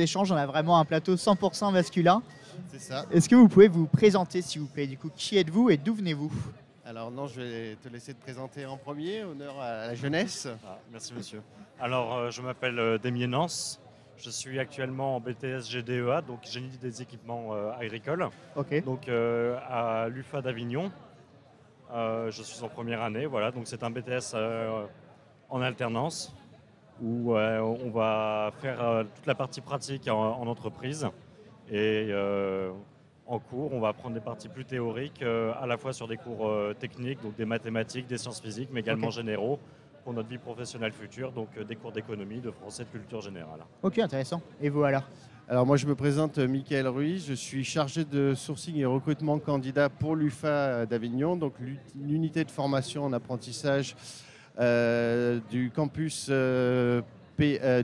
échanges, on a vraiment un plateau 100% masculin. C'est ça. Est-ce que vous pouvez vous présenter, s'il vous plaît? Du coup, qui êtes-vous et d'où venez-vous? Alors non, je vais te laisser te présenter en premier, honneur à la jeunesse. Merci monsieur. Alors je m'appelle Damien Nance, je suis actuellement en BTS GDEA, donc génie des équipements agricoles, Ok. donc à l'UFA d'Avignon. Je suis en première année, voilà, donc c'est un BTS en alternance où on va faire toute la partie pratique en entreprise et en cours, on va prendre des parties plus théoriques, à la fois sur des cours techniques, donc des mathématiques, des sciences physiques, mais également généraux pour notre vie professionnelle future, donc des cours d'économie, de français, de culture générale. Ok, intéressant. Et vous alors? Alors moi je me présente Mickaël Ruiz, je suis chargé de sourcing et recrutement candidat pour l'UFA d'Avignon, donc l'unité de formation en apprentissage du campus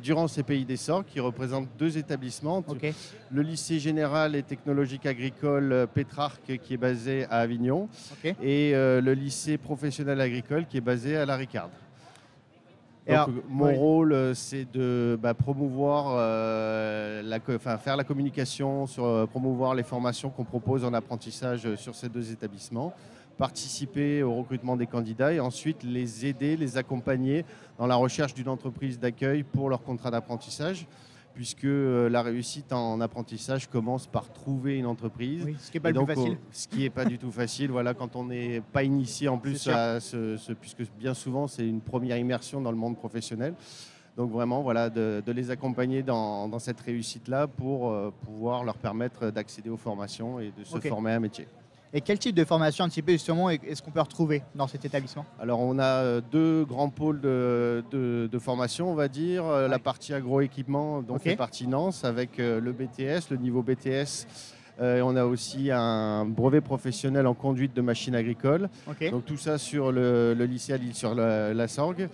Durance et Pays d'Essor, qui représente 2 établissements. Ok. Le lycée général et technologique agricole Pétrarque qui est basé à Avignon Ok. et le lycée professionnel agricole qui est basé à La Ricarde. Donc, alors, mon oui. rôle, c'est de promouvoir, faire la communication, promouvoir les formations qu'on propose en apprentissage sur ces 2 établissements, participer au recrutement des candidats et ensuite les aider, les accompagner dans la recherche d'une entreprise d'accueil pour leur contrat d'apprentissage, puisque la réussite en apprentissage commence par trouver une entreprise. Oui, ce qui n'est pas Et le donc, plus facile. ce qui n'est pas du tout facile, voilà, quand on n'est pas initié en plus, puisque bien souvent c'est une première immersion dans le monde professionnel. Donc vraiment, voilà, de les accompagner dans cette réussite-là pour pouvoir leur permettre d'accéder aux formations et de se former à un métier. Et quel type de formation un petit peu justement est-ce qu'on peut retrouver dans cet établissement? Alors on a 2 grands pôles de formation, on va dire. La partie agroéquipement dont fait partie Nance avec le BTS, le niveau BTS. On a aussi un brevet professionnel en conduite de machines agricoles. Donc tout ça sur le lycée à Lille-sur-la-Sorgue.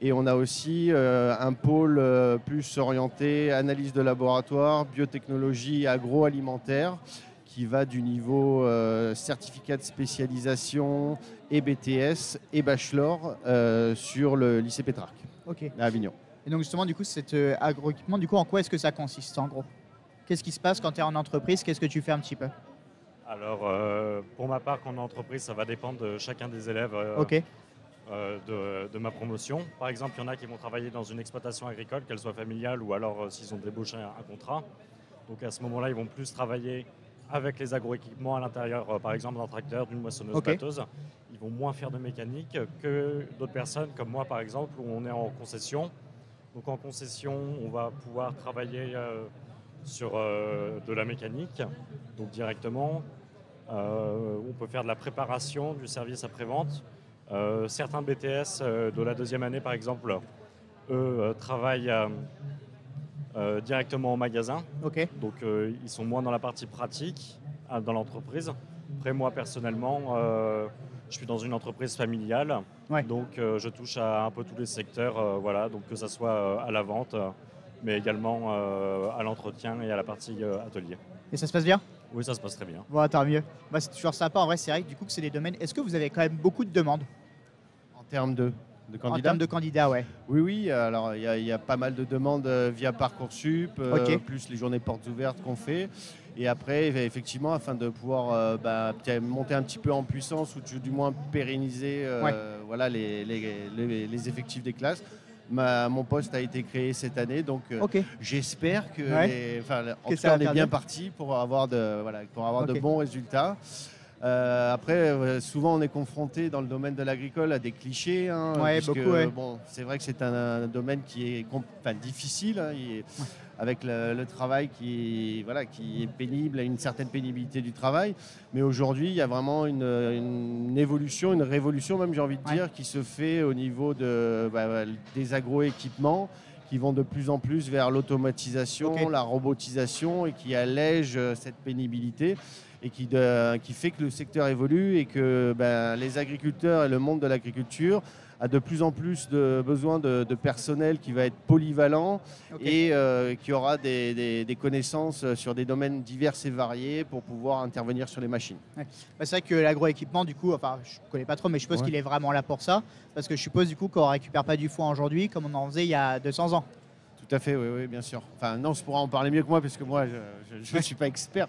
Et on a aussi un pôle plus orienté analyse de laboratoire, biotechnologie agroalimentaire, qui va du niveau certificat de spécialisation et BTS et bachelor sur le lycée Pétrarque à Avignon. Et donc justement, du coup, cet agroéquipement, du coup, en quoi est-ce que ça consiste en gros? Qu'est-ce qui se passe quand tu es en entreprise? Qu'est-ce que tu fais un petit peu? Alors pour ma part, quand on est en entreprise, ça va dépendre de chacun des élèves de ma promotion. Par exemple, il y en a qui vont travailler dans une exploitation agricole, qu'elle soit familiale ou alors s'ils ont débauché un contrat. Donc à ce moment-là, ils vont plus travailler avec les agroéquipements à l'intérieur, par exemple d'un tracteur, d'une moissonneuse-batteuse. Ils vont moins faire de mécanique que d'autres personnes, comme moi par exemple, où on est en concession. Donc en concession, on va pouvoir travailler sur de la mécanique, donc directement. On peut faire de la préparation, du service après-vente. Certains BTS de la 2e année, par exemple, eux travaillent directement au magasin. Donc ils sont moins dans la partie pratique dans l'entreprise. Après moi personnellement, je suis dans une entreprise familiale, donc je touche à un peu tous les secteurs, voilà, donc que ce soit à la vente, mais également à l'entretien et à la partie atelier. Et ça se passe bien? Oui, ça se passe très bien. Bon, tant mieux. Bah, c'est toujours sympa, en vrai, c'est vrai que du coup que c'est des domaines. Est-ce que vous avez quand même beaucoup de demandes? En termes de candidats? En termes de candidats, ouais. Oui, alors il y a pas mal de demandes via Parcoursup, plus les journées portes ouvertes qu'on fait. Et après, effectivement, afin de pouvoir monter un petit peu en puissance ou du moins pérenniser voilà, les effectifs des classes, mon poste a été créé cette année, donc j'espère que, on est bien parti pour avoir de bons résultats. Après, souvent on est confronté dans le domaine de l'agricole à des clichés. Bon, c'est vrai que c'est un domaine qui est difficile, avec le travail qui est pénible, une certaine pénibilité du travail. Mais aujourd'hui, il y a vraiment une évolution, une révolution même, j'ai envie de dire, qui se fait au niveau des agroéquipements, qui vont de plus en plus vers l'automatisation, la robotisation et qui allègent cette pénibilité. Et qui fait que le secteur évolue et que les agriculteurs et le monde de l'agriculture a de plus en plus besoin de personnel qui va être polyvalent et qui aura des connaissances sur des domaines divers et variés pour pouvoir intervenir sur les machines. C'est vrai que l'agroéquipement, du coup, je ne connais pas trop, mais je suppose qu'il est vraiment là pour ça, parce que je suppose du coup qu'on ne récupère pas du foin aujourd'hui comme on en faisait il y a 200 ans. Tout à fait, oui, oui, bien sûr. Enfin, Nance pourra en parler mieux que moi parce que moi, je ne suis pas expert.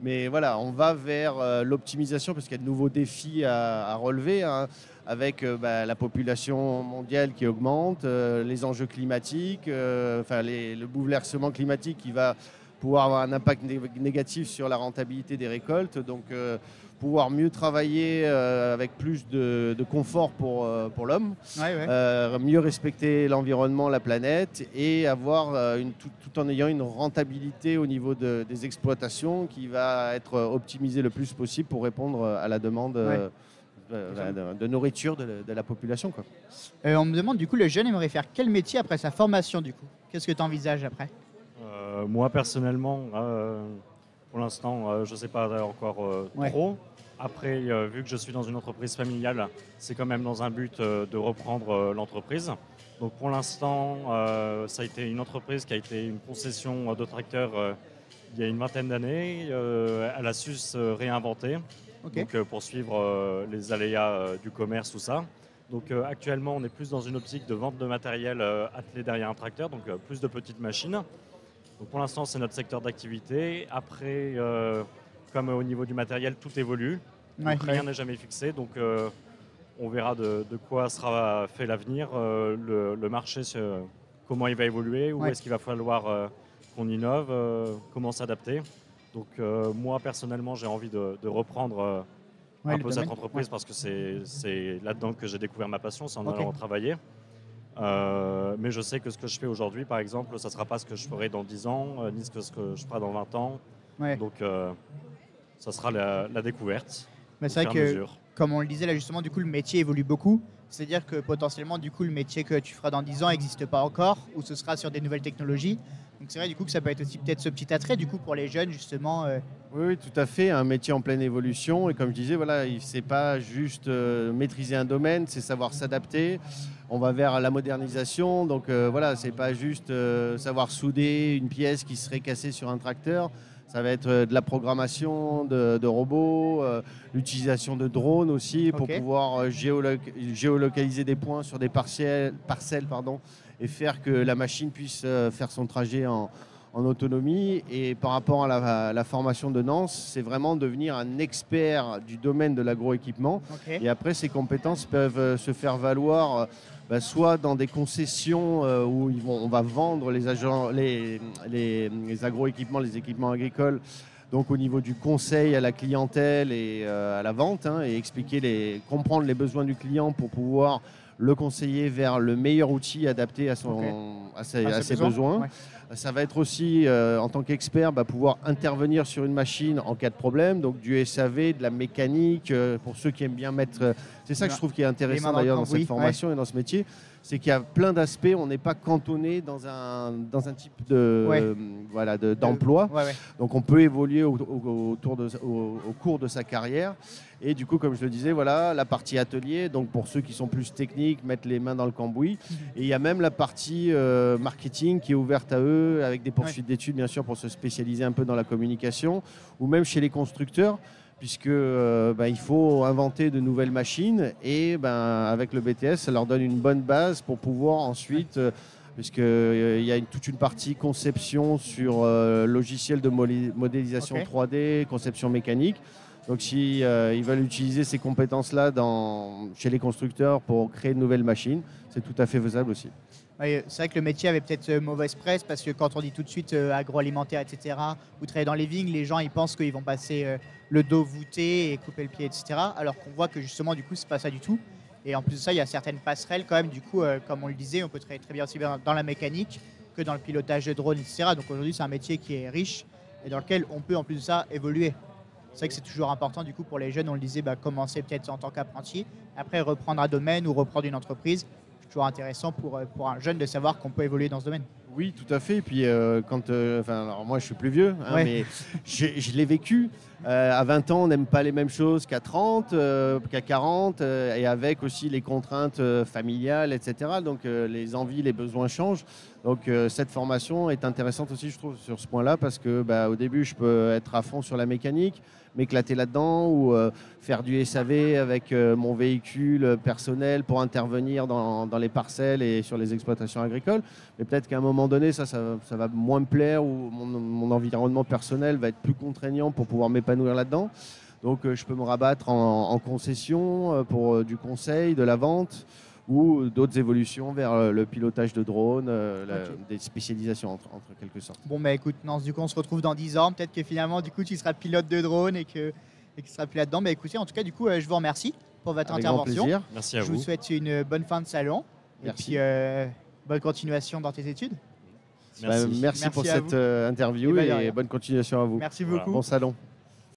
Mais voilà, on va vers l'optimisation parce qu'il y a de nouveaux défis à relever, hein, avec la population mondiale qui augmente, les enjeux climatiques, le bouleversement climatique qui va pouvoir avoir un impact négatif sur la rentabilité des récoltes. Donc, pouvoir mieux travailler avec plus de confort pour l'homme, mieux respecter l'environnement, la planète et avoir tout en ayant une rentabilité au niveau des exploitations qui va être optimisée le plus possible pour répondre à la demande de nourriture de la population, quoi. On me demande du coup, le jeune aimerait faire quel métier après sa formation du coup? Qu'est-ce que tu envisages après? Moi personnellement, pour l'instant, je ne sais pas encore trop. Après, vu que je suis dans une entreprise familiale, c'est quand même dans un but de reprendre l'entreprise. Donc pour l'instant, ça a été une entreprise qui a été une concession de tracteurs il y a une vingtaine d'années. Elle a su se réinventer donc, pour suivre les aléas du commerce, tout ça. Donc actuellement, on est plus dans une optique de vente de matériel attelé derrière un tracteur, donc plus de petites machines. Donc pour l'instant, c'est notre secteur d'activité. Après, comme au niveau du matériel, tout évolue. Donc, rien n'est jamais fixé. Donc on verra de quoi sera fait l'avenir, le marché, comment il va évoluer, où est-ce qu'il va falloir qu'on innove, comment s'adapter. Donc moi, personnellement, j'ai envie de reprendre un peu cette entreprise parce que c'est là-dedans que j'ai découvert ma passion, c'est en allant travailler. Mais je sais que ce que je fais aujourd'hui, par exemple, ça ne sera pas ce que je ferai dans 10 ans, ni ce que je ferai dans 20 ans. Donc, ça sera la découverte. Mais c'est vrai que, comme on le disait là justement, du coup, le métier évolue beaucoup. C'est-à-dire que potentiellement, du coup, le métier que tu feras dans 10 ans n'existe pas encore, ou ce sera sur des nouvelles technologies. Donc c'est vrai du coup que ça peut être aussi peut-être ce petit attrait du coup pour les jeunes justement. Oui, tout à fait, un métier en pleine évolution et comme je disais, voilà, c'est pas juste maîtriser un domaine, c'est savoir s'adapter. On va vers la modernisation, donc voilà, c'est pas juste savoir souder une pièce qui serait cassée sur un tracteur. Ça va être de la programmation de robots, l'utilisation de drones aussi pour pouvoir géolocaliser des points sur des parcelles, et faire que la machine puisse faire son trajet en autonomie. Et par rapport à la formation de Nance, c'est vraiment devenir un expert du domaine de l'agroéquipement. Et après, ces compétences peuvent se faire valoir soit dans des concessions où on va vendre les agroéquipements, les équipements agricoles, donc au niveau du conseil à la clientèle et à la vente, et comprendre les besoins du client pour pouvoir le conseiller vers le meilleur outil adapté à ses besoins. Ça va être aussi, en tant qu'expert, pouvoir intervenir sur une machine en cas de problème, donc du SAV, de la mécanique, pour ceux qui aiment bien mettre... C'est ça que je trouve qui est intéressant d'ailleurs dans cette formation et dans ce métier, c'est qu'il y a plein d'aspects, on n'est pas cantonné dans un type d'emploi. Donc on peut évoluer au cours de sa carrière. Et du coup, comme je le disais, voilà, la partie atelier, donc pour ceux qui sont plus techniques, mettre les mains dans le cambouis. Et il y a même la partie marketing qui est ouverte à eux, avec des poursuites d'études, bien sûr, pour se spécialiser un peu dans la communication, ou même chez les constructeurs, puisque il faut inventer de nouvelles machines. Et avec le BTS, ça leur donne une bonne base pour pouvoir ensuite... puisqu'il y a toute une partie conception sur logiciel de modélisation 3D, conception mécanique. Donc si ils veulent utiliser ces compétences-là chez les constructeurs pour créer de nouvelles machines, c'est tout à fait faisable aussi. C'est vrai que le métier avait peut-être mauvaise presse parce que quand on dit tout de suite agroalimentaire, etc., ou travailler dans les vignes, les gens ils pensent qu'ils vont passer le dos voûté et couper le pied, etc. Alors qu'on voit que justement, du coup, c'est pas ça du tout. Et en plus de ça, il y a certaines passerelles quand même. Du coup, comme on le disait, on peut travailler très bien aussi bien dans la mécanique que dans le pilotage de drones, etc. Donc aujourd'hui, c'est un métier qui est riche et dans lequel on peut en plus de ça évoluer. C'est vrai que c'est toujours important du coup pour les jeunes, on le disait, commencer peut-être en tant qu'apprenti, après reprendre un domaine ou reprendre une entreprise. C'est toujours intéressant pour un jeune de savoir qu'on peut évoluer dans ce domaine. Oui, tout à fait. Et puis, alors moi, je suis plus vieux, mais je l'ai vécu. À 20 ans, on n'aime pas les mêmes choses qu'à 30, qu'à 40, et avec aussi les contraintes familiales, etc. Donc, les envies, les besoins changent. Donc cette formation est intéressante aussi, je trouve, sur ce point-là, parce que au début, je peux être à fond sur la mécanique, m'éclater là-dedans, ou faire du SAV avec mon véhicule personnel pour intervenir dans les parcelles et sur les exploitations agricoles. Mais peut-être qu'à un moment donné, ça va moins me plaire, ou mon environnement personnel va être plus contraignant pour pouvoir m'épanouir là-dedans. Donc je peux me rabattre en concession pour du conseil, de la vente, ou d'autres évolutions vers le pilotage de drones, des spécialisations entre quelque sorte. Bon, écoute, Nance, du coup, on se retrouve dans 10 ans. Peut-être que finalement, du coup, tu seras pilote de drone et que tu seras plus là-dedans. Écoutez, en tout cas, du coup, je vous remercie pour votre Avec grand intervention. plaisir. Merci à vous. Je vous souhaite une bonne fin de salon. Merci. Et puis, bonne continuation dans tes études. Merci pour cette interview et bonne continuation à vous. Merci beaucoup. Bon salon.